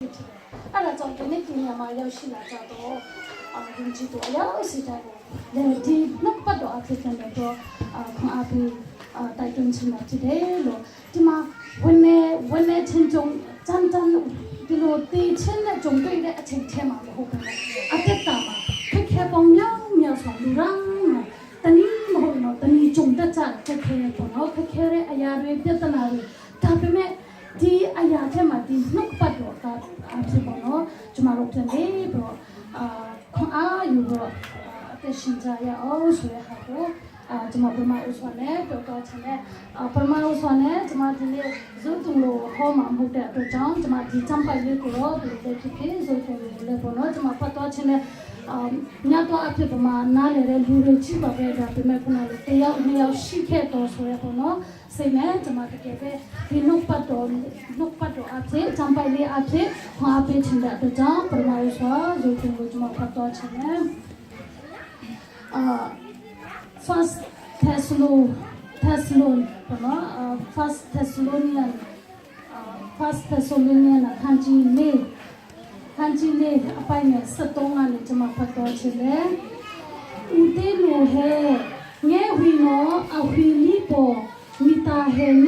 အဲ့ဒါကြောင့်ဒီနေ့ဒီနေရာမှာရောက်ရှိလာကြတော့ယုံကြည်သူအရောက်စီတဲ့လည်းဒီနှစ်ပတ်တော့အဖြစ်ကနေတော့ခွန်အားပေးတိုက်တွန်းချင်တာဖြစ်တယ်လို့ဒီမှာဝင်နေချင်းကြုံတန်ဒီလိုတေးချင်းနဲ့ကြုံတွေ့တဲ့အချိန်ထဲမှာဟုတ်ကဲ့အသက်တာမှာခက်ပုံမြောက်ဆောင်လူရမ်းတနည်းမဟုတ်တော့တနည်းကြုံတတ်ကြတဲ့ခက်ခဲပေါ့နော်ခက်ခဲတဲ့အရာတွေပြဿနာတွေဒါပေမဲ့ဒီအရာထဲမှာဒီနှုတ်ပတ်တော့ဒါအဖြစ်ပေါ့နော်ကျမတို့ပြန်လေးပြီးတော့ခွန်အားယူတော့အသက်ရှင်ကြရအောင်ဆိုရဟာကိုကျမပရမဥစွာနဲ့တော့ချင်တဲ့ပရမဥစွာနဲ့ကျမဒီနေ့ဇုတုလို့ဟောမှာမဟုတ်တဲ့အတွက်ကြောင့်ကျမဒီချမ်းပိုက်လေးကိုတော့ဒီလိုဖြစ်ဖြစ်ဇုတုလို့လည်းပေါ့နော်ကျမပတ်တော့ချင်တဲ့ညတော့အဖြစ်ပမာနားလေတဲ့လူတွေကြည့်ပါပဲဒါပေမဲ့ခုနကတယောက်နှစ်ယောက်ရှိခဲ့တော့ဆိုရပေါ့နော်စိတ်နဲ့ကျမတကယ်ပဲဒီနှုတ်ပတ်တော်အဖြစ်ချမ်းပိုက်လေးအဖြစ်ဟောပေးချင်တဲ့အတွက်ကြောင့်ပရမဥစွာဇုတုလို့ကျမပတ်တော့ချင်တယ်First Thessalonian ခန်းကြီးလေးအပိုင်းနဲ့73ကနေကျွန်မဖတ်တော့ချင်တယ်။ဦးတေလိုဟဲငဲဝီနောအဝီလီပေါ်မီတာဟဲန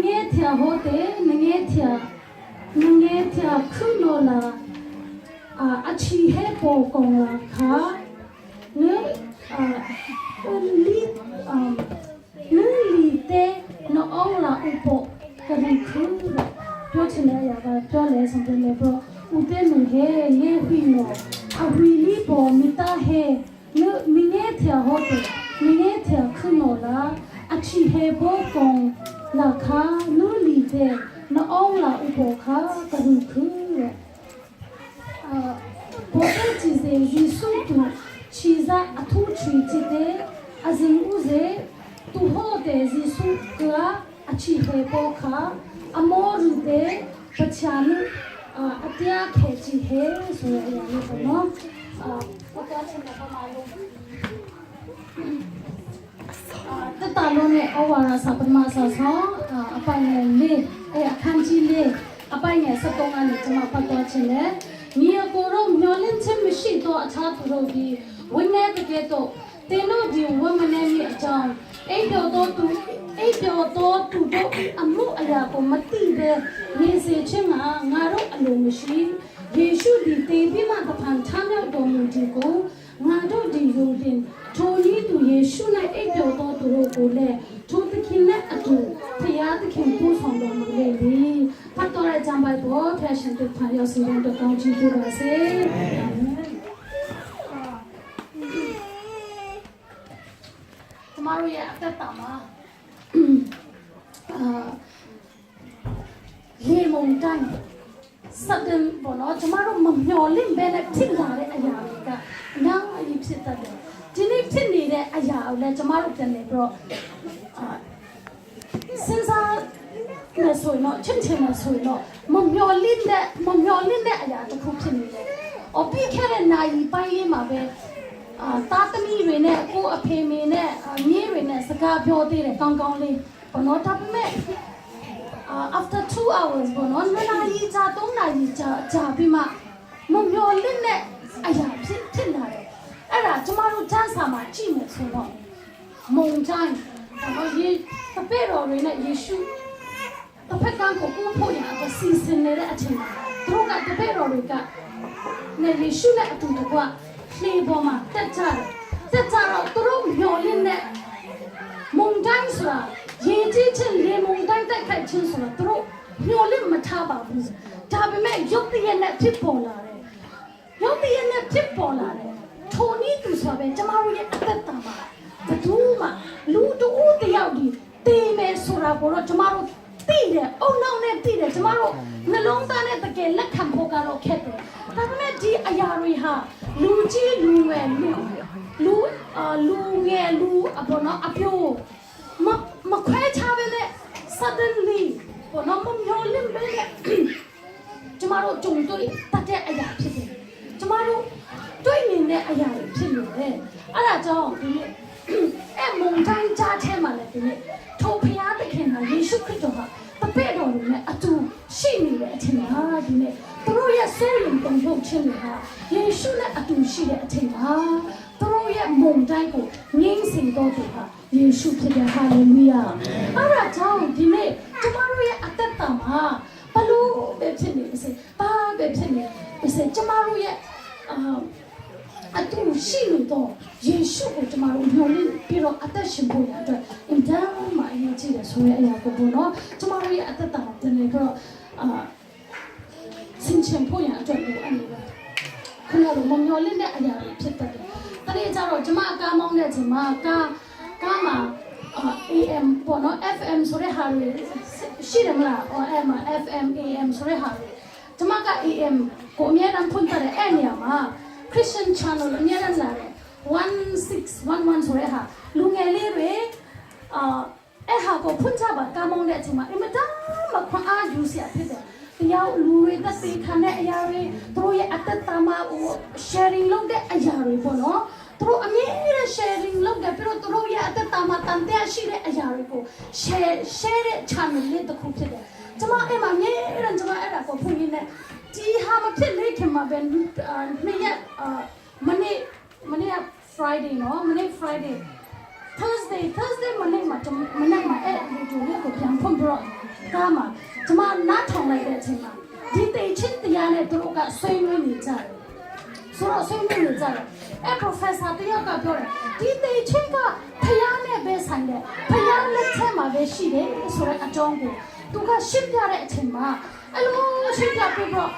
ငဲထဟိုတေနငဲထခုနောလာအချီဟဲပေါ်ကောင်လာခါLite no ola upo karikuပြောချင်တဲ့အရာကပြောလဲဆိုတယ်လေဘရောဦးတဲ့လူဟဲရေဝီနောအဝီလီပေါ်မီတာဟဲမင်းရဲ့ထဟောတယ်မင်းရဲ့ထခုနောလာအချီဟဲဘောကောင်လာခါနူလီတဲ့no ola upoခါကရိခုဘောချီစေယေရှုတူချီဇာအထူးချီတဲ့အဇင်ဦးစေသူဟောတဲ့ယေရှုကအချီဟေဘောခါအမောရူတဲ့ပချာလူအတရားခဲချီဟေဆိုရရလို့ပေါ့နော်ဘာသာချင်တဲ့ပမာလို့တတလုံးနဲ့ဩဝါဒစာပမာစာဆောင်အပိုင်နဲ့လေးအခန်းကြီးလေးအပိုင်နဲ့73ကနေကျွန်မဖတ်တော့ချင်တယ်ညီအကိုတို့မျောလင့်ခြင်းမရှိတော့အခြားသူတို့ဒီဝိနည်းတကယ်တော့တင်းတို့ဒီဝမနေမိအကြောင်းအိပ်ပျော်တော့သူတို့အမှုအရာကိုမသိတဲ့နေစေခြင်းကငါတို့အလိုမရှိယေရှုဒီတေပြီးမှတဖန်ထမ်းမြောက်တော်မူခြင်းကိုငါတို့ဒီယုံတင်ထိုနည်းသူယေရှု၌အိပ်ပျော်တော့သူတို့ကိုလည်းထိုသခင်နဲ့အတူဖျားသခင်ပို့ဆောင်တော်မူလေပြီဖတ်တော်ရဲ့ကြံပိုက်ပေါ်ဖျားရှင်တို့ဖာရောက်စီရင်တော်ကောင်းချီးပေးပါစေအာမင်ကျမတို့ရဲ့အသက်တာမှာလေမုန်တိုင်းစတဲ့ဘောနော်ကျမတို့မမျှော်လင့်ဘဲနဲ့ဖြစ်လာတဲ့အရာတွေကအများကြီးဖြစ်တတ်တယ်ဒီနေ့ဖြစ်နေတဲ့အရာကိုလည်းကျမတို့ပြန်နေပြီးတော့စဉ်းစားနေဆိုတော့ချင်းနေဆိုတော့မမျှော်လင့်တဲ့အရာတစ်ခုဖြစ်နေတယ်။အပြီးခဲ့တဲ့နိုင်ပိုင်းလေးမှာပဲသားသမီးတွေနဲ့ကိုအဖေမေနဲ့မြေးတွေနဲ့စကားပြောသေးတယ်ကောင်းကောင်းလေးဘောနော်ဒါပေမဲ့after 2 hours ဘောနော်2 နာရီကြာ3 နာရီကြာပြီးမှမမျှော်လင့်တဲ့အရာဖြစ်လာတယ်အဲ့ဒါကျမတို့ကျမ်းစာမှာကြည့်မယ်ဆိုတော့မုန်တိုင်းဘောယေတပည့်တော်တွေနဲ့ယေရှုတစ်ဖက်ကကိုဖို့ရအစီအစဉ်နေတဲ့အချိန်မှာသူတို့ကတပည့်တော်တွေကနဲ့ယေရှုနဲ့အတူတကွလှေပေါ်မှာတက်ကြတော့သူတို့မျှော်လင့်တဲ့မုန်တိုင်းဆိုတာရေကြီးခြင်းလေမုန်တိုင်းတိုက်ခိုက်ခြင်းဆိုတာသူတို့မျှော်လင့်မထားပါဘူးဒါပေမဲ့ရုပ်တရက်နဲ့ဖြစ်ပေါ်လာတယ်ထိုနည်းသူဆိုပဲကျမတို့ရဲ့အသက်တာမှာဘယ်သူမှလူတို့တယောက်ဒီတေးမယ်ဆိုတာကိုတော့ကျမတို့သိတယ်အုံနောက်နဲ့သိတယ်ကျမတို့နှလုံးသားနဲ့တကယ်လက်ခံဖို့ကတော့ခက်တယ်ဒါပေမဲ့ဒီအရာတွေဟာလူကြီးလူငယ်လူငယ်လူအပေါ်တော့အပြိုမခွဲခြားပဲနဲ့ suddenly ဘောနော်မမျောလင့်ပဲကျမတို့ကြုံတွေ့တတ်တဲ့အရာဖြစ်တယ်ကျမတို့တွေ့နေတဲ့အရာတွေဖြစ်နေတယ်အဲ့ဒါကြောင့်ဒီမုန်တိုင်းကြားထဲမှာလည်းဒီနေ့ထိုဖျားသခင်ကယေရှုခရစ်တော်ဟာတပည့်တော်တွေနဲ့အတူရှ ရှိနေတဲ့အချိန်မှာဒီနေ့သူတို့ရဲ့စိုးရိမ်တုန်လှုပ်ခြင်းတွေဟာယေရှုနဲ့အတူရှိတဲ့အချိန်မှာသူတို့ရဲ့မုန်တိုင်းကိုငြိမ်းစင်တော်သူဟာယေရှုဖြစ်တဲ့ဟာလေလုယာအဲ့ဒါကြောင့်ဒီနေ့ကျမတို့ရဲ့အသက်တာမှာဘလို့ပဲဖြစ်နေပါစေဘာပဲဖြစ်နေပါစေကျမတို့ရဲ့အတူရှိလို့တော့ယေရှုကိုကျမတို့ညှို့ပြီးတော့အသက်ရှင်ဖို့ရအတွက်အင်တာမှာအရေးကြီးတယ်ဆိုတဲ့အရာကိုပေါ့နော်ကျမတို့ရဲ့အသက်တာမှာတင်နေပြီးတော့ဆင်ခြင်ဖို့ရအတွက်လိုအပ်နေတယ်ခုနကမမျောလင့်တဲ့အရာတွေဖြစ်တယ်တနေ့ကျတော့ကျမကားမောင်းတဲ့ချိန်မှာကားမှာAM ပေါ့နော် FM ဆိုတဲ့ဟာတွေရှိတယ်မလား FM AM ဆိုတဲ့ဟာတွေကျမက AM ကိုအများအားဖွင့်တဲ့အဲ့နေရာမှာ Christian channel အများအားလာတယ်1611ဆိုတဲ့ဟာလူငယ်လေးတွေအဲ့ဟာကိုဖွင့်ကြပါကားမောင်းတဲ့အချိန်မှာအင်မတန်မှခွန်အားယူစရာဖြစ်တယ်တရားလူတွေသက်သေခံတဲ့အရာတွေသူတို့ရဲ့အသက်တာမှာ sharing လုပ်တဲ့အရာတွေပေါ့နော်သူတို့အမြဲတမ်း sharing လုပ်တယ်ပြီးတော့သူတို့ရဲ့အသက်တာမှာတန်တရားရှိတဲ့အရာတွေကို share တဲ့ channel လေးတစ်ခုဖြစ်တယ်ကျွန်မအဲ့မှာအမြဲတမ်းကျွန်မအဲ့ဒါကိုဖွင့်ရင်းနဲ့ဒီဟာမဖြစ်လေခင်မှာပဲနေ့ရက်မနေ့က Friday နော်မနေ့ Friday Thursday မနေ့မှာအဲ့ဒီဂျိုလေးကိုပြန်ဖွင့်ပြီးတော့ကားမှာကျွန်မနားထောင်လိုက်တဲ့အချိန်မှာဒီတေချင်းတရားနဲ့သူတို့ကဆွေးနွေးနေကြတယ်ဆိုတော့ဆွေးနွေးနေကြတယ်အဲ့ professor တယောက်ကပြောတယ်ဒီတေချင်းကဖျားနဲ့ပဲဆိုင်တယ်ဖျားလက်ထဲမှာပဲရှိတယ်ဆိုတဲ့အကြောင်းကိုသူကရှင်းပြတဲ့အချိန်မှာအဲ့လိုရှင်းပြပြီးတော့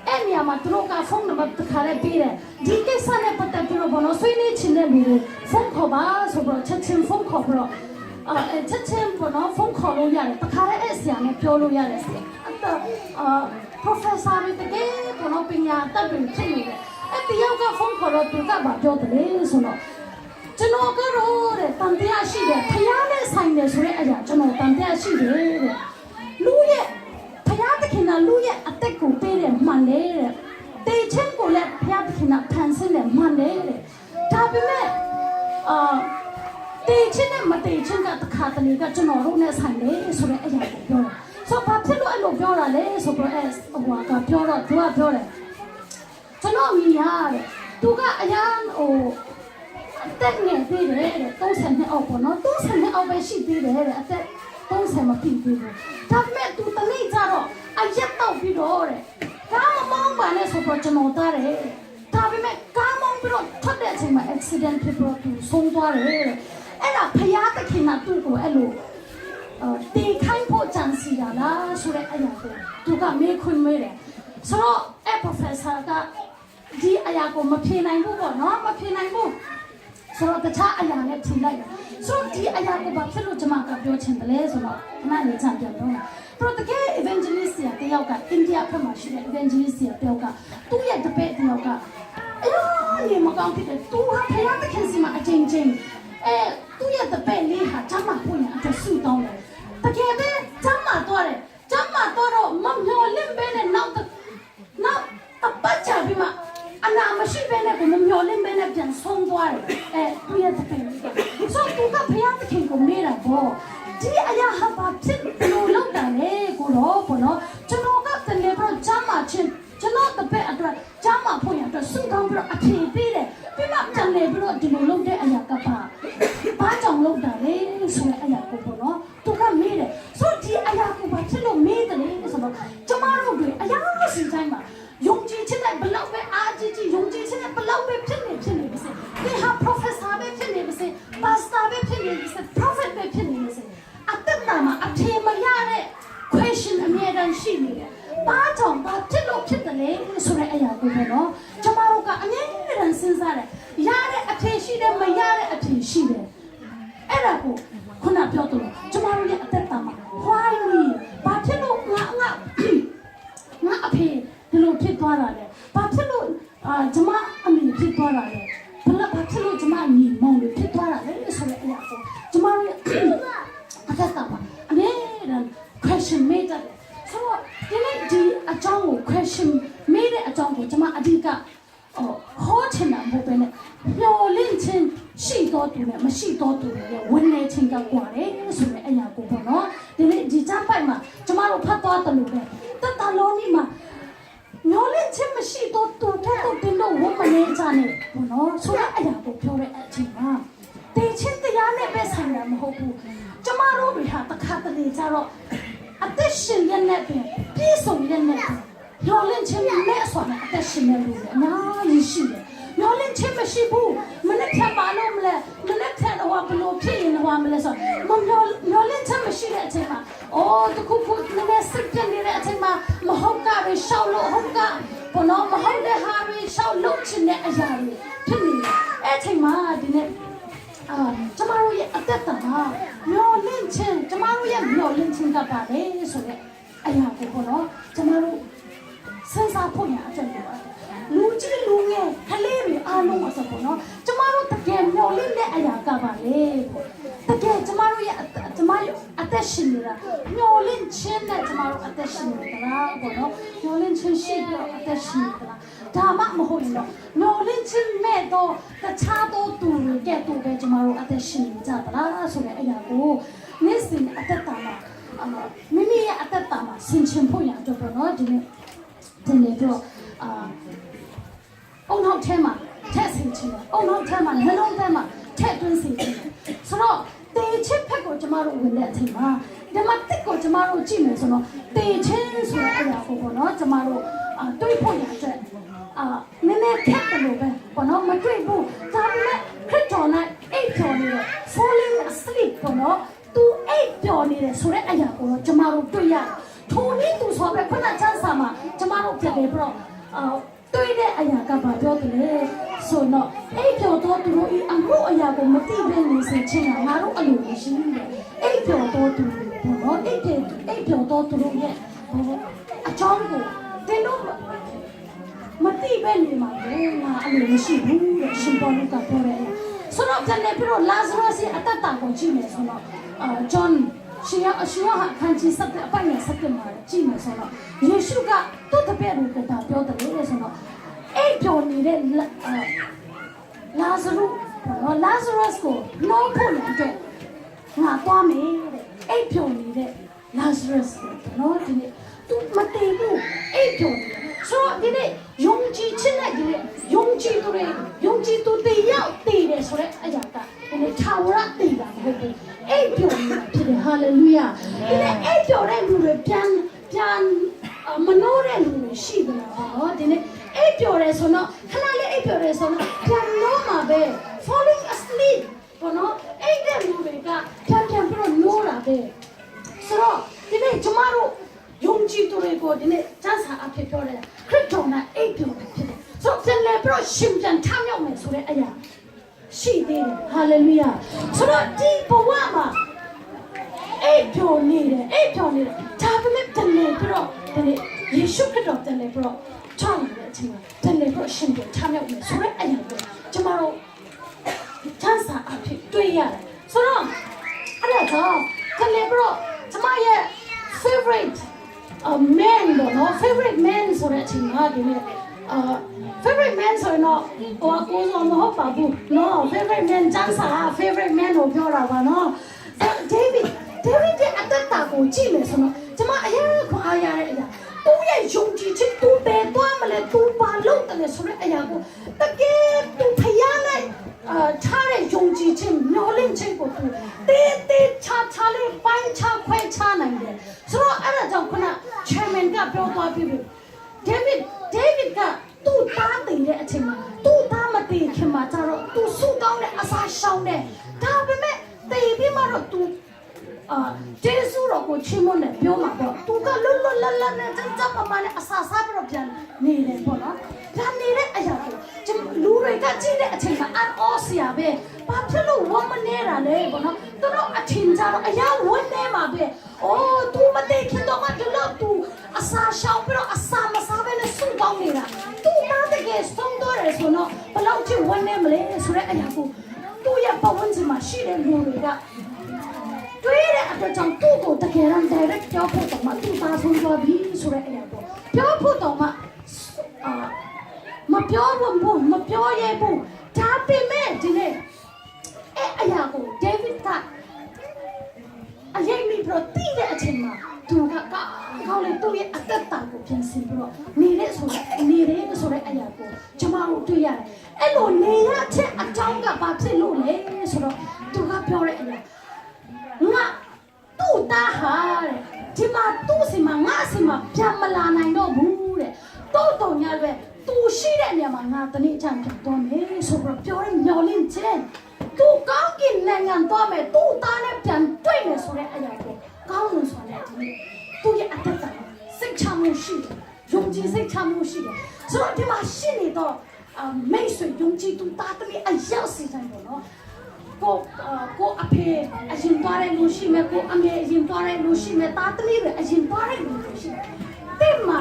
အဲ့နေရာမှာသူတို့ကဖုန်းနံပါတ်တစ်ခါလေးပေးတယ်ဒီကိစ္စနဲ့ပတ်သက်ပြီးတော့ဘောနော်ဆွေးနွေးချင်တဲ့လူတွေဖုန်းခေါ်ပါဆိုတော့ချက်ချင်းဖုန်းခေါ်ပြီးတော့ချက်ချင်းဘောနော်ဖုန်းခေါ်လို့ရတယ်တစ်ခါလေးအဲ့ဆရာနဲ့ပြောလို့ရတယ်အဲ့တော့professor တွေတကယ်ဘောနော်ပညာတတ်ပြီးဖြစ်နေတယ်အဲ့တယောက်ကဖုန်းခေါ်တော့သူကပြောတယ်ဆိုတော့ကျွန်တော်ကတော့တဲ့တန်တရားရှိတယ်ဖျားနဲ့ဆိုင်တယ်ဆိုတဲ့အရာကျွန်တော်တန်တရားရှိတယ်တဲ့လူရဲ့ဖျားသခင်ကလူရဲ့အသက်ကိုပေးတယ်မှန်တယ်တဲ့တေချင်းကိုလည်းဖျားသခင်ကဖန်ဆင်းတယ်မှန်တယ်တဲ့ဒါပေမဲ့တေချင်းနဲ့မတေချင်းကတခါတလေကကျွန်တော်တို့နဲ့ဆိုင်တယ်ဆိုတဲ့အရာကိုပြောတယ်ဆိုတော့ဘာဖြစ်လို့အဲ့လိုပြောတာလဲဆိုတော့ဟိုကပြောတော့သူကပြောတယ်ကျွန်တော်မိရတဲ့သူကအရာတက်ငယ်သေးတယ်တဲ့32အောက်ပေါ့နော်32အောက်ပဲရှိသေးတယ်တဲ့အသက်30မပြည့်သေးဘူးဒါပေမဲ့သူတနေ့ကျတော့အရက်တော့ပြီးတော့တဲ့ကားမောင်းပါနဲ့ဆိုတော့ကျွန်တော်သားတယ်ဒါပေမဲ့ကားမောင်းပြီးတော့ထွက်တဲ့အချိန်မှာ accident ဖြစ်တော့သူဆုံးသွားတယ်တဲ့အဲ့ဒါဖယားသခင်ကသူ့ကိုအဲ့လိုတေခိုင်းဖို့ကြံစီတာလားဆိုတဲ့အရာကိုသူကမေးခွန်းမေးတယ်ဆိုတော့အဲ့ professor ကဒီအရာကိုမဖြေနိုင်ဘူးပေါ့နော်မဖြေနိုင်ဘူးဆိုတော့တခြားအရာနဲ့ထင်လိုက်တယ်ဆိုတော့ဒီအရာကိုဘာဖြစ်လို့ကျွန်မကပြောချင်တယ်လဲဆိုတော့ခဏလေးချန်ပြန်တော့သူတို့တကယ် evangelist တယောက်ကအိန္ဒိယဘက်မှာရှိတဲ့ evangelist တယောက်ကသူ့ရဲ့တပည့်တယောက်ကအေးမကောင်းဖြစ်တယ်သူဟာဖယားသခင်စီမှာအချင်းချင်းသူ့ရဲ့တပည့်လေးဟာကျမ်းမာဖို့ရအတွက်ဆူတောင်းတယ်တကယ်ပဲကျမ်းမာတော့တယ်ကျမ်းမာတော့မမျော်လင့်ပဲနဲ့နောက်ပတ်ချပြီးမှအနာမရှိဘဲနဲ့ကိုမမျော်လင့်ဘဲနဲ့ပြန်ဆုံးသွားတယ်သူရဲ့တပည့်လေးကဆိုသူကဖယားသခင်ကိုမေးတာပေါ့ဒီအရာဟာဘာဖြစ်လို့လောက်တာလဲကိုတော့ဘောနော်ကျွန်တော်ကတကယ်တော့ကျမ်းမာခြင်းကျွန်တော်တပည့်အတွက်ကျမ်းမာဖို့ရအတွက်ဆူတောင်းပြီးတော့အဖြေပေးတယ်ပြီးမှပြန်နေပြီးတော့ဒီလိုလုပ်တဲ့အရာကဘာကြောင့်လုပ်တာလဲဆိုတဲ့အရာကိုပေါ့နော်သူကမေးတယ်ဆိုဒီအရာကိုဘာဖြစ်လို့မေးတယ်လဲဆိုတော့ကျမတို့တွေအရာစီတိုင်းမှာယုံကြည်ခြင်းနဲ့ဘလောက်ပဲအားကြီးကြီးယုံကြည်ခြင်းနဲ့ဘလောက်ပဲဖြစ်နေပါစေဒီဟာ professor ပဲဖြစ်နေပါစေ pastor ပဲဖြစ်နေပါစေ prophet ပဲဖြစ်နေပါစေအသက်တာမှာအဖြေမရတဲ့ question အမြဲတမ်းရှိနေတယ်ဘာကြောင့်ဘာဖြစ်လို့ဖြစ်တယ်လဲဆိုတဲ့အရာကိုပေါ့နော်ကျမတို့ကအမြဲတမ်းစဉ်းစားတယ်ရတဲ့အဖြေရှိတယ်မရတဲ့အဖြေရှိတယ်အဲ့ဒါကိုခုနပြောတော့ကျမတို့ရဲ့အသက်တာမှာ why me ဘာဖြစ်လို့ငါအဖေဒီလိုဖြစ်သွားတာလဲဘာဖြစ်လို့ကျမအမေဖြစ်သွားတာလဲဘာဖြစ်လို့ကျမညီမောင်တွေဖြစ်သွားတာလဲဆိုတဲ့အရာကိုကျမတို့ရဲ့အသက်တာမှာအမြဲတမ်း question မေးတယ်ဆိုတော့ဒီအကြောင်းကို question မေးတဲ့အကြောင်းကိုကျမအဓိကဟောချင်တာမဟုတ်ဘဲနဲ့မျောလင့်ခြင်းရှိ တော့တူနဲ့မရှိတော့တူနဲ့ဝင်နေချင်းကကွာတယ်ဆိုတဲ့အရာကိုပေါ့နော်ဒီချမ်းပိုက်မှာကျမတို့ဖတ်သွားတယ်လို့ပဲတတလုံးကြီးမှာမျောလင့်ချင်းမရှိတော့တူတော့တင်တော့ဝမနေကြနဲ့ပေါ့နော်ဆိုတဲ့အရာကိုပြောတဲ့အချိန်မှာတေချင်းတရားနဲ့ပဲဆိုင်တာမဟုတ်ဘူးကျမတို့တွေဟာတခါတလေကြတော့အသက်ရှင်ရတဲ့ပြင်ပြည့်စုံရတဲ့မျောလင့်ချင်းနဲ့ဆိုတာအသက်ရှင်နေလို့အများကြီးရှိတယ်မျောလင့်ချင်းမရှိဘူးမနေ့ကပါလို့မလဲမနေ့ကတော့ဘလို့ဖြစ်ရင်ဟောမလဲဆိုမမျောလင့်ချင်းမရှိတဲ့အချိန်မှာအော်တခုခုနဲ့စစ်ပြနေတဲ့အချိန်မှာမဟုတ်ကပဲရှောက်လို့ဟုတ်ကဘလို့မဟုတ်တဲ့ဟာတွေရှောက်လို့ချင်တဲ့အရာတွေဖြစ်နေတယ်အဲ့ချိန်မှာဒီနေ့ကျမတို့ရဲ့အသက်တာမျောလင့်ချင်းကျမတို့ရဲ့မျောလင့်ချင်းကပါလေဆိုတဲ့အရာကိုပေါ့နော်ကျမတို့စဉ်းစားဖို့ရအကျဉ်းပါလူကြီးလူငယ်ကလေးတွေအားလုံးအစပေါ့နော်ကျမတို့တကယ်မျောလင့်တဲ့အရာကပါလေပေါ့တကယ်ကျမတို့ရဲ့အသက်ရှင်နေတာမျောလင့်ချင်းနဲ့ကျမတို့အသက်ရှင်နေတာပေါ့နော်မျောလင့်ချင်းရှိပြီးတော့အသက်ရှင်နေတာဒါမှမဟုတ်ရင်တော့မျောလင့်ချင်းမဲ့တော့တခြားသောသူတွေကဲ့သို့ပဲကျမတို့အသက်ရှင်နေကြသလားဆိုတဲ့အရာကိုနေ့စဉ်အသက်တာမှာမိမိရဲ့အသက်တာမှာဆင်ခြင်ဖို့ရတော့ပေါ့နော်ဒီနေ့တော့အုံနောက်ထဲမှာထက်ဆင်ချင်တယ်အုံနောက်ထဲမှာနှလုံးထဲမှာထက်သွင်းဆင်ချင်တယ်ဆိုတော့တေချစ်ဖက်ကိုကျမတို့ဝင်တဲ့အချိန်မှာဓမ္မတစ်ကိုကျမတို့ကြည့်မယ်ဆိုတော့တေချင်းဆိုတဲ့အရာကိုပေါ့နော်ကျမတို့တွေးဖို့ရတဲ့နည်းနည်းခက်တယ်လို့ပဲပေါ့နော်မတွေးဘူးဒါပေမဲ့ခရစ်တော်နဲ့အိပ်ပျော်နေတဲ့ falling asleep ပေါ့နော်သူအိပ်ပျော်နေတယ်ဆိုတဲ့အရာကိုတော့ကျမတို့တွေ့ရတယ်ထိုနည်းသူဆိုပဲခုနချမ်းစာမှာကျမတို့ပြန်ပြီးတော့တွေ့တဲ့အရာကဘာပြောတယ်လဲဆိုတော့အိပ်ပျော်တော့သူတို့အမှုအရာကိုမသိဘဲနေစေချင်တာငါတို့အလိုမရှိဘူးလေအိပ်ပျော်တော့သူတို့ဘောအိပ်ပျော်တော့သူတို့ရဲ့အကြောင်းကိုတင်တော့မသိဘဲနေမှာလေငါအလိုမရှိဘူးတဲ့ရှင်ပေါ်လူကပြောတယ်ဆိုတော့ပြန်ပြီးတော့လာဇာရပ်ရဲ့အတ္တကိုကြည့်မယ်ဆိုတော့ဂျွန်ရှင်ဟာခန်းကြီးစတဲ့အပိုင်းနဲ့စတဲ့မှာကြည့်မယ်ဆိုတော့ယေရှုကသူ့တပည့်တွေကပြောတယ်လေဆိုတော့အိပ်ပျော်နေတဲ့လာဇရုလာဇရပ်ကိုနှောဖို့လည်းအတွက်ငါသွားမယ်တဲ့အိပ်ပျော်နေတဲ့လာဇရပ်နော်ဒီနေ့သူမတည်ဘူးအိပ်ပျော်နေဆိုတော့ဒီနေ့ယုံကြည်ခြင်းနဲ့ဒီနေ့ယုံကြည်သူတွေရောက်တည်တယ်ဆိုတဲ့အရာကဒီနေ့ထာဝရတည်တာမဟုတ်ဘူးအိပ်ပျော်နေတာဖြစ်တယ်ဟာလေလုယာဒီနေ့အိပ်ပျော်တဲ့လူတွေပြန်မနှိုးတဲ့လူတွေရှိတယ်နော်ဒီနေ့အိပ်ပျော်တယ်ဆိုတော့ခဏလေးအိပ်ပျော်တယ်ဆိုတော့ပြန်လို့မှာပဲ falling asleep ဘောနော်အိပ်တဲ့လူတွေကပြန်ပြီးတော့နိုးတာပဲဆိုတော့ဒီနေ့ကျမတို့ယုံကြည်သူတွေကိုဒီနေ့စကားအဖြစ်ပြောတယ်ခရစ်တော်နဲ့အိပ်ပျော်တယ်ဖြစ်တယ်ဆိုတော့ပြန်လည်းပြီးတော့ရှင်ပြန်ထမြောက်မယ်ဆိုတဲ့အရာရှိသေးတယ်ဟာလေလုယာဆိုတော့ဒီဘဝမှာအိပ်ပျော်နေတယ်ဒါပေမဲ့ပြန်လည်းပြီးတော့ဒီနေ့ယေရှုခရစ်တော်ပြန်လည်းပြီးတော့ချောင်းတဲ့အချိန်မှာပြန်လည်းပြီးတော့ရှင်ပြန်ထမြောက်မယ်ဆိုတဲ့အရာကိုကျမတို့စကားအဖြစ်တွေ့ရတယ်ဆိုတော့အဲ့ဒါကြောင့်ပြန်လည်းပြီးတော့ကျမရဲ့ favorite man ပေါ့နော် favorite man ဆိုတဲ့အချိန်မှာဒီနေ့favorite man ဆိုတော့ကိုယ်ကမဟုတ်ပါဘူး no favorite man စကား favorite man ကိုပြောတာပါနော် David ရဲ့အတ္တကိုကြည့်မယ်ဆိုတော့ကျမအရင်ကအားရတဲ့အရာသူ့ရဲ့ယုံကြည်ခြင်းသူပဲသွားမလဲသူပါလို့တယ်ဆိုတဲ့အရာကိုတကယ်သူဖျားလိုက်ထားတဲ့ယုံကြည်ခြင်းမျောလင့်ခြင်းကိုသူတေးချလေးပိုင်းချခွဲချနိုင်တယ်ဆိုတော့အဲ့ဒါကြောင့်ခုန chairman ကပြောသွားပြီ David ကသူ့သားတည်တဲ့အချိန်မှာသူ့သားမတည်ခင်မှာကျတော့သူဆုတောင်းတဲ့အစာရှောင်တယ်ဒါပေမဲ့တည်ပြီးမှတော့သူကျေးဇူးတော်ကိုချီးမွမ်းတယ်ပြောမှာပေါ့သူကလွတ်လပ်နဲ့စမမနဲ့အစာစားပြီးတော့ပြန်နေတယ်ပေါ့နော်ပြန်နေတဲ့အရာကိုလူတွေကကြည့်တဲ့အချိန်မှာအော်စရာပဲဘာဖြစ်လို့ဝမ်းမနေတာလဲပေါ့နော်သူတို့အထင်ကြတော့အရာဝမ်းနေမှာပဲအိုး तू မတည်ခင်တော့မှဒီလောက် तू အစာရှောင်ပြီးတော့အစာမစားဘဲနဲ့ဆုတောင်းနေတာ तू မတကယ်ဆုံးတော့တယ်ဆိုတော့ဘယ်လောက်ချစ်ဝမ်းနေမလဲဆိုတဲ့အရာကိုသူ့ရဲ့ပတ်ဝန်းကျင်မှာရှိတဲ့လူတွေကတွေ့တဲ့အတွက်ကြောင့်သူ့ကိုတကယ်တမ်း direct ပြောဖို့တော့မှသူ့သားဆုံးသွားပြီဆိုတဲ့အရာပေါ့ပြောဖို့တော့မှမပြောရဲဘူးဒါပေမဲ့ဒီနေ့ အဲ့လိုနေရတဲ့အကြောင်းကဘာဖြစ်လို့လဲဆိုတော့သူကပြောတဲ့အရာငါသူ့သားဟာတဲ့ဒီမှာသူ့စီမှာငါစီမှာပြန်မလာနိုင်တော့ဘူးတဲ့တော့တော်ညာပဲသူရှိတဲ့နေရာမှာငါတနေ့ချမ်းပြန်တော့မယ်ဆိုတော့ပြောရင်မျောလင့်ခြင်းသူကောင်းကင်နိုင်ငံတော့မယ်သူ့သားနဲ့ပြန်တွေ့မယ်ဆိုတဲ့အရာကိုကောင်းလို့ဆိုတဲ့ဒီနေ့သူရဲ့အတ္တကစိတ်ချမှုရှိတယ်ယုံကြည်စိတ်ချမှုရှိတယ်ဆိုတော့ဒီမှာရှိနေတော့မိတ်ဆွေယုံကြည်သူသားသမီးအရောက်စီတိုင်းပေါ့နော်ကိုအဖေအရင်သွားတဲ့လူရှိမယ်ကိုအမေအရင်သွားတဲ့လူရှိမယ်သားသမီးတွေအရင်သွားတဲ့လူရှိတယ်တင်မှာ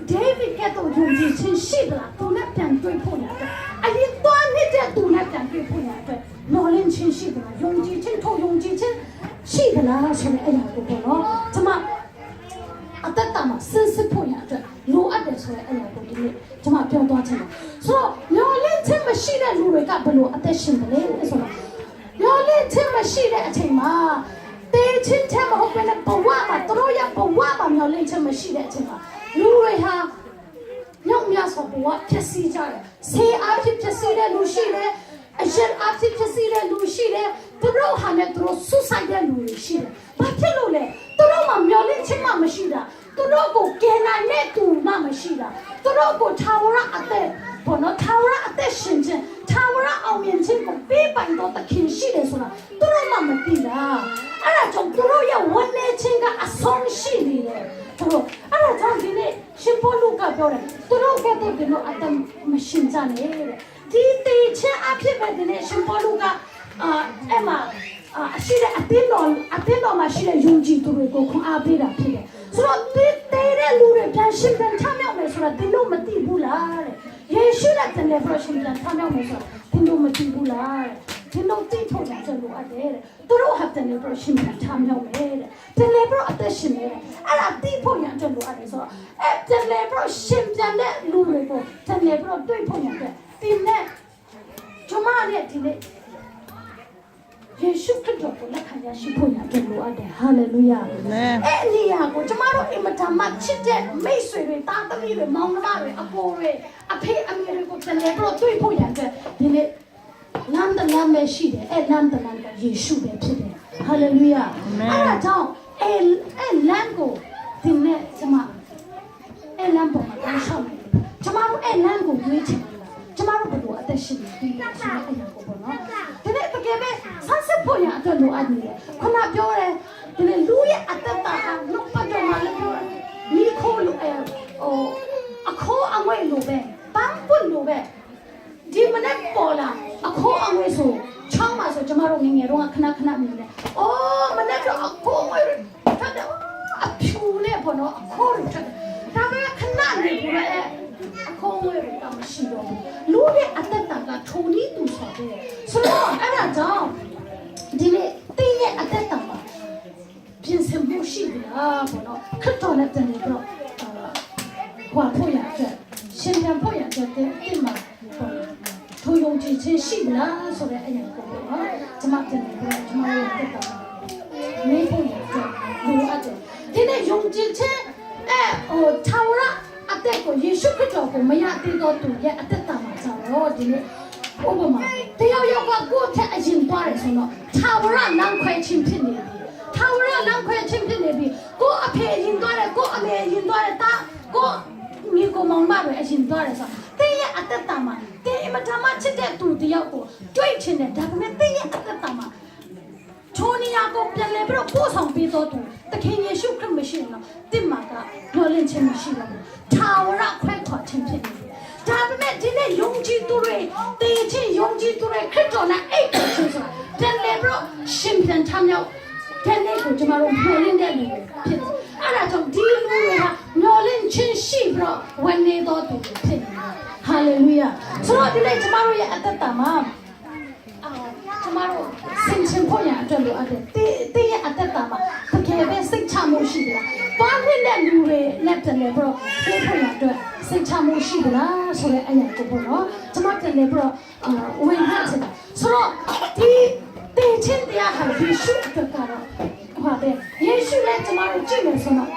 ဒေးဗစ်ကတော့ယုံကြည်ခြင်းရှိသလားသူနဲ့ပြန်တွေ့ဖို့ရတယ်အရင်သွားနေတဲ့သူနဲ့ပြန်တွေ့ဖို့ရတယ်နော်လင်းခြင်းရှိသလားယုံကြည်ခြင်းထို့ယုံကြည်ခြင်းရှိသလားဆိုတဲ့အရာကိုပေါ့နော်ကျွန်မအသက်တာမှာစစ်ဖို့ရအတွက်လိုအပ်တယ်ဆိုတဲ့အရာကိုဒီနေ့ကျွန်မပြောသွားချင်တယ်ဆိုတော့မျောလင့်ခြင်းမရှိတဲ့လူတွေကဘယ်လိုအသက်ရှင်တယ်လဲဆိုတော့မျောလင့်ခြင်းမရှိတဲ့အချိန်မှာတေးချင်းတဲ့မဟုတ်ဘဲနဲ့ဘဝမှာတို့ရဘဝမှာမျောလင့်ခြင်းမရှိတဲ့အချိန်မှာလူတွေဟာညောင်မြဆိုဘဝဖြစ်စီကြတယ်ဆေးအားဖြင့်ဖြစ်စီတဲ့လူရှိတယ်အရှင်အားဖြင့်ဖြစ်စီတဲ့လူရှိတယ်သူတို့ဟာနဲ့သူတို့ဆုဆိုင်တဲ့လူတွေရှိတယ်ဘာဖြစ်လို့လဲသူတို့မှမျောလင့်ခြင်းမှမရှိတာသူတို့ကိုကယ်နိုင်တဲ့သူမှမရှိတာသူတို့ကိုထာဝရအသက်ဘောနော်ထာဝရအသက်ရှင်ခြင်းထာဝရအောင်မြင်ခြင်းကိုပေးပိုင်တော့သခင်ရှိတယ်ဆိုတာသူတို့မှမသိတာအဲ့ဒါကြောင့်သူတို့ရဲ့ဝန်နေခြင်းကအဆုံးရှိနေတယ်သူတို့အဲ့ဒါကြောင့်ဒီနေ့ရှင်ပေါလုကပြောတယ်သူတို့ကတော့ဒီလိုအသက်မရှင်ကြနဲ့ဒီတေချင်းအဖြစ်ပဲဒီနေ့ရှင်ပေါလုကအဲ့မှာရှိတဲ့အတင်းတော်မှာရှိတဲ့ယုံကြည်သူတွေကိုခွန်အားပေးတာဖြစ်တယ်ဆိုတော့တေးတဲ့လူတွေပြန်ရှင်ပြန်ထမြောက်မယ်ဆိုတာဒီလိုမသိဘူးလားတဲ့ယေရှုနဲ့တည်းကရှင်ပြန်ထမြောက်မယ်ဆိုတာဒီလိုမသိဘူးလားတဲ့ဒီလိုသိဖို့ကြလို့အပ်တယ်တဲ့သူတို့ဟာတည်းကရှင်ပြန်ထမြောက်မယ်တဲ့တည်းကအသက်ရှင်နေတယ်အဲ့ဒါသိဖို့ကြလို့အပ်တယ်ဆိုတော့အဲ့တည်းကရှင်ပြန်တဲ့လူတွေကိုတည်းကတွေ့ဖို့ရတယ်ဒီနေ့ကျွန်မနဲ့ဒီနေ့ယေရှုခရစ်တော်ကိုလက်ခံရရှိဖို့ရတဲ့လိုအပ်တယ်ဟာလေလုယာအာမင်အဲ့ဒီဟာကိုကျမတို့အင်မတန်မှချစ်တဲ့မိတ်ဆွေတွေတာသမီးတွေမောင်နှမတွေအကိုတွေအဖေအမေတွေကိုတည်းကတော့တွေ့ဖို့ရတဲ့ဒီနေ့လမ်းတလမ်းပဲရှိတယ်အဲ့လမ်းတလမ်းကယေရှုပဲဖြစ်တယ်ဟာလေလုယာအာမင်အဲ့ဒါကြောင့်အဲ့လမ်းကိုဒီနေ့ကျမအဲ့လမ်းပေါ်မှာတောင်းလျှောက်နေတယ်ကျမတို့အဲ့လမ်းကိုရွေးချယ်နေတာကျမတို့ဘယ်လိုအသက်ရှင်နေပြီလဲဆိုတဲ့အရာကိုပေါ့နော်ဒီနေ့တကယ်ပဲဆန်းစစ်ဖို့ရအတွက်လိုအပ်နေတယ်ခုနပြောတယ်ဒီနေ့လူရဲ့အသက်တာဟာနှုတ်ပတ်တော်မှာလည်းပြောတယ်မိခိုးလိုအခိုးအငွေ့လိုပဲပန်းပွတ်လိုပဲဒီမနေ့ပေါ်လာအခိုးအငွေ့ဆိုချောင်းမှာဆိုကျမတို့ငငယ်တော့ခဏမြင်တယ်အော်မနေ့တော့အခိုးအငွေ့ထပ်တယ်အဖြူနဲ့ပေါ့နော်အခိုးတွေထပ်ဒါပေမဲ့ခဏနေဘူးလေအခိုးအငွေ့တော့မရှိတော့ဘူးလူရဲ့အသက်တာကထုံနီးသူဆိုတယ်ဆိုတော့အဲ့ဒါကြောင့်ဒီနေ့တင်းရဲ့အသက်တာမှာပြင်ဆင်မှုရှိလားပေါ့နော်ခက်တော်နဲ့တည်းတော့ဟွာဖို့ရတဲ့ရှင်ပြန်ဖို့ရတဲ့တင်းမှာထိုယုံကြည်ခြင်းရှိလားဆိုတဲ့အရာကိုပေါ့နော်ကျွန်မတင်တယ်ကျွန်မရဲ့အသက်တာနေဖို့ရတဲ့လိုအပ်တယ်ဒီနေ့ယုံကြည်ခြင်းထာဝရအသက်ကိုယေရှုခရစ်တော်ကိုမရသေးတော့သူရဲ့အသက်တာမှာကြောင့်တော့ဒီနေ့ဥပမာတယောက်ကကိုယ့်ထက်အရင်သွားတယ်ဆိုတော့ထာဝရလမ်းခွဲခြင်းဖြစ်နေပြီထာဝရလမ်းခွဲခြင်းဖြစ်နေပြီကိုယ့်အဖေအရင်သွားတယ်ကိုယ့်အမေအရင်သွားတယ်ကိုယ့်မိကိုမောင်မတွေအရင်သွားတယ်ဆိုတော့တင်းရဲ့အသက်တာမှာတင်းအမထမချစ်တဲ့သူတယောက်ကိုတွေ့ချင်တယ်ဒါပေမဲ့တင်းရဲ့အသက်တာမှာထိုနေရာကိုပြန်လဲပြီးတော့ပို့ဆောင်ပေးတော့သူသခင်ယေရှုခရစ်မရှိရင်တော့တင်းမှာကမျှော်လင့်ခြင်းမရှိတော့ဘူးထာဝရခွဲခွာခြင်းဖြစ်နေတယ်ဒါပေမဲ့ဒီနေ့ယုံကြည်သူတွေတည်ခြင်းယုံကြည်သူတွေခရစ်တော်နဲ့အိတ်ကိုချင်းဆိုတာပြန်လဲပြီးတော့ရှင်ပြန်ထမြောက်တဲ့နေ့ကိုကျွန်တော်တို့မျှော်လင့်တဲ့လူတွေဖြစ်တယ်အဲ့ဒါကြောင့်ဒီလူတွေကမျှော်လင့်ခြင်းရှိပြီးတော့ဝန်နေတော်သူဖြစ်နေတယ်ဟာလေလုယာဆိုတော့ဒီနေ့ကျွန်တော်တို့ရဲ့အသက်တာမှာကျမတို့ဆင်ခြင်ဖို့ရအတွက်လိုအပ်တယ်တင်းရဲ့အသက်တာမှာတကယ်ပဲစိတ်ချမှုရှိသလားဘာဖြစ်တဲ့လူတွေနဲ့တည်းလည်းဘရောတင်းဖို့ရအတွက်စိတ်ချမှုရှိသလားဆိုတဲ့အရာကိုပေါ့နော်ကျမတည်းလည်းဘရောဝင်ရချင်တာဆိုတော့ဒီတင်းချင်းတရားဟာယေရှုအတွက်ကတော့ဟာတဲ့ယေရှုလည်းကျမတို့ကြည့်မယ်ဆိုတော့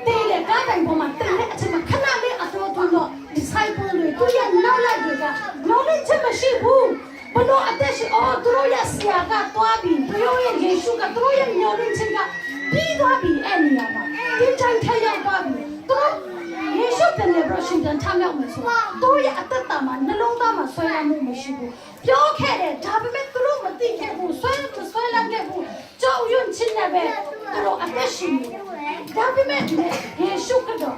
တင်းလည်းကားတိုင်းပေါ်မှာတင်းလည်းအချိန်မှာခဏလေးအတော်တော်တော့ disciple တွေသူရဲ့နောက်လိုက်တွေကမျေ ရဲ့ဆရာကသွားပြီးသူတို့ရဲ့ယေရှုကသူတို့ရဲ့မျှော်လင့်ခြင်းကပြီးသွားပြီအဲ့နေရာမှာဒီတိုင်းထရောက်သွားပြီသူတို့ယေရှုတည်းဘရရှင်တန်ထမြောက်မယ်ဆိုတော့သူတို့ရဲ့အသက်တာမှာနှလုံးသားမှာဆွဲလန်းမှုမရှိဘူးပြောခဲ့တယ်ဒါပေမဲ့သူတို့မသိခဲ့ဘူးဆွဲလန်းခဲ့ဘူးကြောက်ရွံ့ခြင်းနဲ့ပဲသူတို့အသက်ရှင်နေဒါပေမဲ့ယေရှုကတော့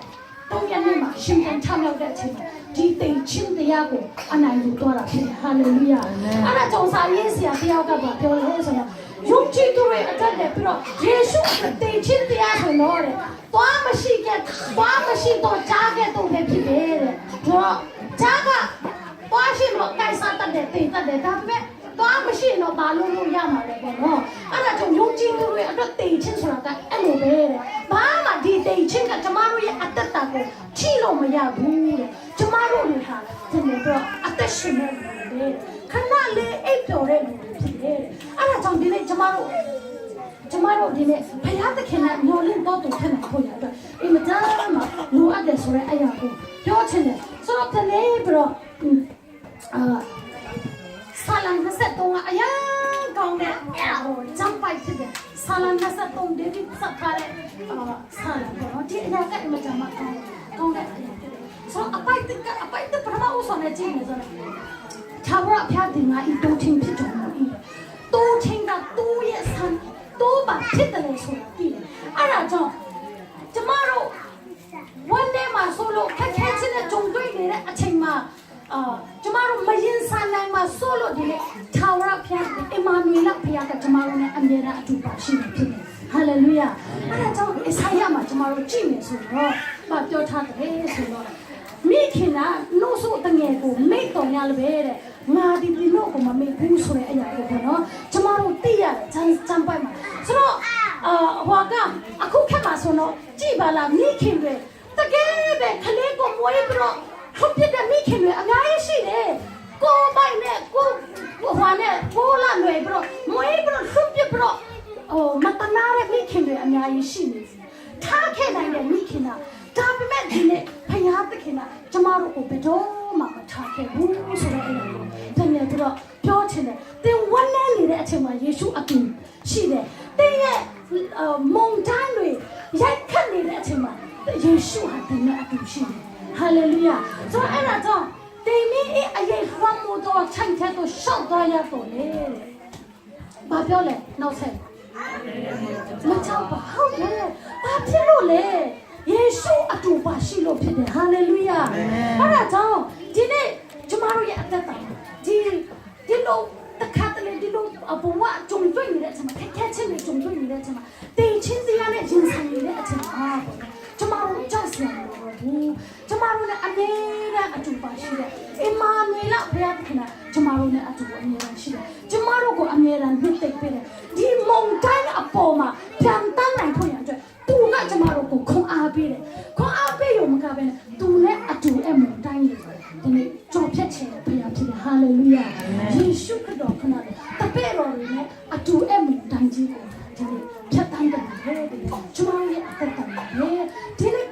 တော့ရနေမှာရှင်တန်ထမြောက်တဲ့အချိန်မှာဒီတိမ်ချင်းတရားကိုအနိုင်ယူသွားတာဖြစ်တယ်ဟာလေလုယာအဲ့ဒါကြောင့်စာရေးဆရာတယောက်ကပြောလဲဆိုတော့ယုံကြည်သူတွေအတက်တယ်ပြီးတော့ယေရှုတိမ်ချင်းတရားဆိုတော့တဲ့သွားမရှိတော့ကြားခဲ့တော့လည်းဖြစ်တယ်တဲ့တော့ကြားကသွားရှိတော့ကိုင်စားတတ်တယ်တိမ်တတ်တယ်ဒါပေမဲ့သွားမရှိတော့ဘာလို့ရမှာလဲပေါ့နော်အဲ့ဒါကြောင့်ယုံကြည်သူတွေအတွက်တိမ်ချင်းဆိုတာကအဲ့လိုပဲတဲ့ဘာမှဒီတိမ်ချင်းကကျမတို့ရဲ့အသက်တာကိုချိလို့မရဘူးတဲ့ကျမတို့တွေဟာဒီလိုတော့အသက်ရှင်နေတယ်ခဏလေးအိပ်ပျော်တဲ့လူတွေဖြစ်တယ်အဲ့ဒါကြောင့်ဒီနေ့ကျမတို့ဒီနေ့ဘုရားသခင်နဲ့မျှော်လင့်တော့တူဖြစ်နေဖို့ရတော့အိမ်မတမ်းမှာလိုအပ်တယ်ဆိုတဲ့အရာကိုပြောချင်တယ်ဆိုတော့ဒီနေ့ပြီးတော့ဆာလန်23ကအရာကောင်းတဲ့ဂျမ်ပိုက်ဖြစ်တယ်ဆာလန်23ဒေးဗစ်စက်ထားတဲ့ဆာလန်ပေါ့နော်ဒီအရာကအမတမ်းမှာကောင်းတဲ့အရာဖြစ်တယ်ဆိုတော့အပိုက်တပထမဦးဆောင်နေကြည့်နေဆိုတော့သာဝရဖျားတင်ငါဤတိုးချင်းဖြစ်တော်မူ၏တိုးချင်းကတိုးရဲ့ဆန်တိုးပါဖြစ်တယ်လို့ဆိုတာသိတယ်အဲ့ဒါကြောင့်ကျမတို့วันนี้မှာဆိုလို့ခက်ခဲချင်းနဲ့ကြုံတွေ့နေတဲ့အချိန်မှာကျမတို့မရင်ဆိုင်နိုင်မှာဆိုလို့ဒီနေ့ထာဝရဘုရားအီမာနွေလဘုရားကကျမတို့နဲ့အမြဲတမ်းအတူပါရှိနေဖြစ်တယ်ဟာလေလုယာအဲ့ဒါကြောင့်အစာရမှာကျမတို့ကြည့်မယ်ဆိုတော့ပြောထားတယ်ဆိုတော့မိခင်ကနှုတ်ဆိုတငယ်ကိုမိတ်တော်ရလည်းပဲတဲ့ငါဒီနှုတ်ကိုမမိတ်ဘူးဆိုတဲ့အရာကိုပေါ့နော်ကျမတို့သိရတယ်စံပိုက်မှာဆိုတော့ဟိုကအခုခက်မှာဆိုတော့ကြည်ပါလားမိခင်တွေတကယ်ပဲခလေးကိုမွေးပြီးတော့ဟုတ်ပြတဲ့မိခင်တွေအများကြီးရှိတယ်ကိုပိုင်နဲ့ကိုဟိုနဲ့ကိုလာလွယ်ပြီးတော့မွေးပြီးတော့ဟုတ်ပြပြီးတော့မတနာတဲ့မိခင်တွေအများကြီးရှိနေတယ်ထားခဲ့နိုင်တဲ့မိခင်ကဒါပေမဲ့ဒီနေ့ဖယားသခင်ကကျမတို့ကိုဘယ်တော့မှမထားခဲ့ဘူးဆိုတဲ့အရာကိုတကယ်တော့ပြောချင်တယ်သင်ဝမ်းနည်းနေတဲ့အချိန်မှာယေရှုအတူရှိတယ်သင်ရဲ့မုန်တိုင်းတွေရိုက်ခတ်နေတဲ့အချိန်မှာယေရှုဟာသင်နဲ့အတူရှိတယ်ဟာလေလုယာဆိုတော့အဲ့ဒါကြောင့်တင်မင်းအရေးဖမ်းမှုတော့ခြိုက်တဲ့တော့ရှောက်သွားရတော့လေဘာပြောလဲနောက်ဆက်မချောက်ပါဟုတ်တယ်ဘာဖြစ်လို့လဲယေရှုအတူပါရှိလို့ဖြစ်တယ်ဟာလေလုယာအဲ့ဒါကြောင့်ဒီနေ့ကျမတို့ရဲ့အသက်တာဒီလိုတခါတလေဒီလိုဘဝကြုံတွေ့နေတဲ့အချိန်မှာခက်ချင်းတွေကြုံတွေ့နေတဲ့အချိန်မှာတင်ချင်းစရာနဲ့ရင်ဆိုင်နေတဲ့အချိန်မှာကျမတို့ကြောက်စရာမလိုဘူးကျမတို့နဲ့အမြဲတမ်းအတူပါရှိတယ်အီမာနွေလဘုရားသခင်ကကျမတို့နဲ့အတူအမြဲတမ်းရှိတယ်ကျမတို့ကိုအမြဲတမ်းမြင့်သိပ်ပေးတယ်ဒီမုန်တိုင်းအပေါ်မှာပြန်တန်းနိုင်ဖို့ရတဲ့သူကကျမတို့ကိုခွန်အားပေးတယ်ခွန်အားပေးရုံမကဘဲနဲ့သူနဲ့အတူအမုန်တိုင်းလေးဒီနေ့ကြော်ဖြတ်ခြင်းဘုရားဖြစ်တယ်ဟာလေလုယာယေရှုခရစ်တော်ခဏတပည့်တော်တွေနဲ့အတူအမုန်တိုင်းကြီးကိုဒီနေ့ဖြတ်တန်းတယ်ကျမရဲ့အသက်တာနဲ့ဒီနေ့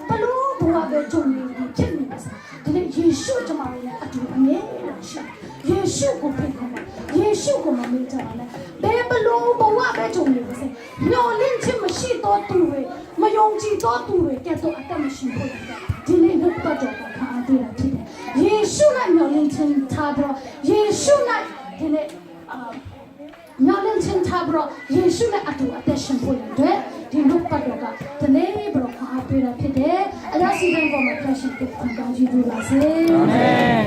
ဘလို့ဘဝပဲကြုံနေဖြစ်နေပါစေဒီနေ့ယေရှုကျမတို့နဲ့အတူအမြဲတမ်းရှိယေရှုကိုဖိတ်ခေါ်ပါယေရှုကိုမမေ့ကြပါနဲ့ဘယ်လို့ဘဝပဲကြုံနေပါစေမျောလင့်ခြင်းမရှိတော့သူတွေမယုံကြည်တော့သူတွေကဲ့သို့အသက်မရှိဘူးဒီနေ့ဘုရားတော်ကအားပေးတာဖြစ်တယ်ယေရှုနဲ့မျောလင့်ခြင်းထားပြီးယေရှုနဲ့ဒီနေ့မျောလင့်ခြင်းထားပြီးယေရှုနဲ့အတူအသက်ရှင်ဖို့အတွက်ဒီဘုရားတော်ကဒီနေ့ဘုရားအားပေးတာဖြစ်တယ်အရာစီတိုင်းပေါ်မှာဖျက်ရှိတဲ့ကောင်းကြီးတွေပါစေအာမင်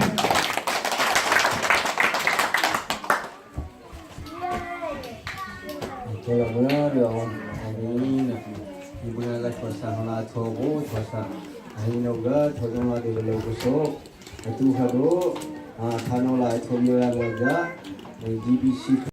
Kalau benar dia orang ini nanti ibu nak cuaca mana coba cuaca hari noga coba mana dia lalu besok itu hado thano lah coba yang kerja GBC